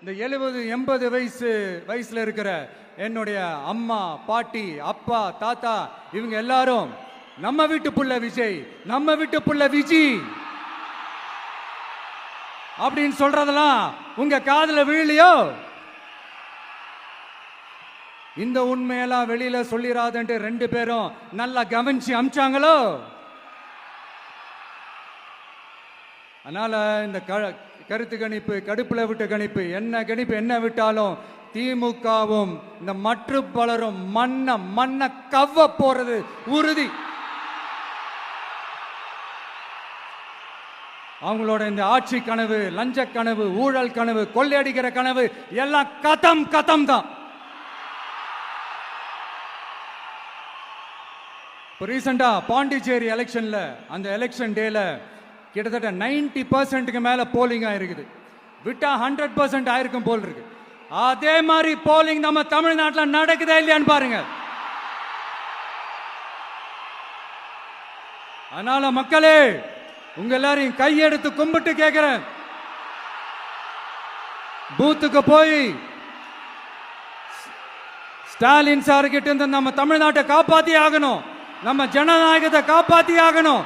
இந்த 70-80 வயசுல இருக்கிற என்னுடைய அம்மா, பாட்டி, அப்பா, தாத்தா இவங்க எல்லாரும் நம்ம வீட்டு புள்ள விஜய், நம்ம வீட்டு புள்ள விஜி அப்படின்னு சொல்றதெல்லாம் உங்க காதுல விழலையோ? இந்த உண்மையெல்லாம் வெளியில சொல்லிராதன்ட்டு 2 பேரும் நல்லா கவனிச்சு அமிச்சாங்களோ? அதனால இந்த கருத்து கணிப்பு, கடுப்புல விட்ட கணிப்பு, என்ன விட்டாலும் திமுகவும் இந்த மற்ற பலரும் மண்ண கவ்வ போறது உறுதி. அவங்களோட இந்த ஆட்சி கனவு, லஞ்ச கனவு, ஊழல் கனவு, கொள்ளையடிக்கிற கனவு எல்லாம் கதம் தான். ரீசெண்டா பாண்டிச்சேரி எலெக்ஷன்ல, அந்த எலெக்ஷன் டேல கிட்டத்தட்ட 90% மேல போலிங் ஆயிருக்குது. விட்டா 100% ஆயிருக்கும் போல் இருக்கு. அதே மாதிரி போலிங் நம்ம தமிழ்நாட்டில் நடக்குதா இல்லையான்னு பாருங்க. அதனால மக்களே, உங்க எல்லாரையும் கையெடுத்து கும்பிட்டு கேட்கிறேன், பூத்துக்கு போய் ஸ்டாலின் சார் கிட்ட இருந்து நம்ம தமிழ்நாட்டை காப்பாத்தி ஆகணும், நம்ம ஜனநாயகத்தை காப்பாத்தி ஆகணும்.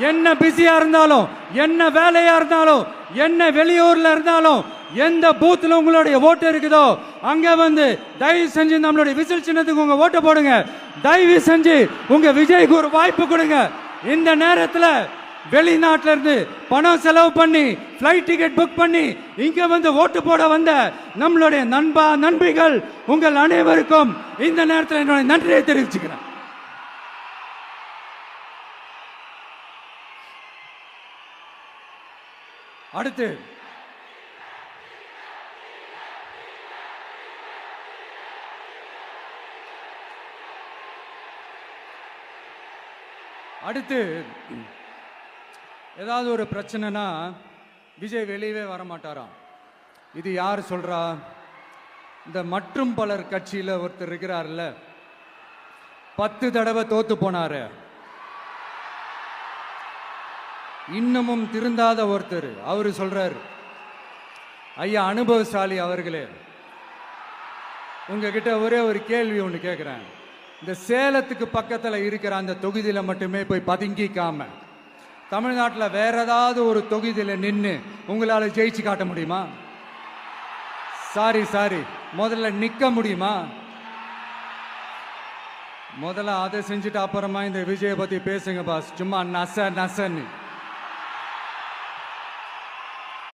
என்ன பிஸியா இருந்தாலும், என்ன வேலையா இருந்தாலும், என்ன வெளியூர்ல இருந்தாலும், எந்த பூத்துல உங்களுடைய ஓட்டு இருக்குதோ அங்க வந்து தயவு செஞ்சு நம்மளுடைய விசில் சின்னத்துக்கு உங்க ஓட்டு போடுங்க. தயவு செஞ்சு உங்க விஜய்க்கு ஒரு வாய்ப்பு கொடுங்க. இந்த நேரத்தில் வெளிநாட்டில இருந்து பணம் செலவு பண்ணி பிளைட் டிக்கெட் புக் பண்ணி இங்க வந்து ஓட்டு போட வந்த நம்மளுடைய நண்பிகள் உங்கள் அனைவருக்கும் இந்த நேரத்தில் என்னுடைய நன்றியை தெரிவிச்சுக்கிறேன். அடுத்து ஏதாவது ஒரு பிரச்சனைனா விஜய் வெளியவே வரமாட்டாராம். இது யார் சொல்றா? இந்த மற்றும் பலர் கட்சியில் ஒருத்தர் இருக்கிறார்ல, 10 தடவை தோத்து போனாரு, இன்னமும் திருந்தாத ஒருத்தர், அவரு சொல்றாரு, ஐயா அனுபவசாலி அவர்களே, உங்ககிட்ட ஒரே ஒரு கேள்வி ஒன்று கேட்குறேன். இந்த சேலத்துக்கு பக்கத்தில் இருக்கிற அந்த தொகுதியில் மட்டுமே போய் பதுங்கிக்காம தமிழ்நாட்டில் வேற ஏதாவது ஒரு தொகுதியில் நின்று உங்களால் ஜெயிச்சு காட்ட முடியுமா? சாரி, முதல்ல நிற்க முடியுமா? முதல்ல அதை செஞ்சுட்டு அப்புறமா இந்த விஜயை பற்றி பேசுங்க பாஸ். சும்மா நசன்னு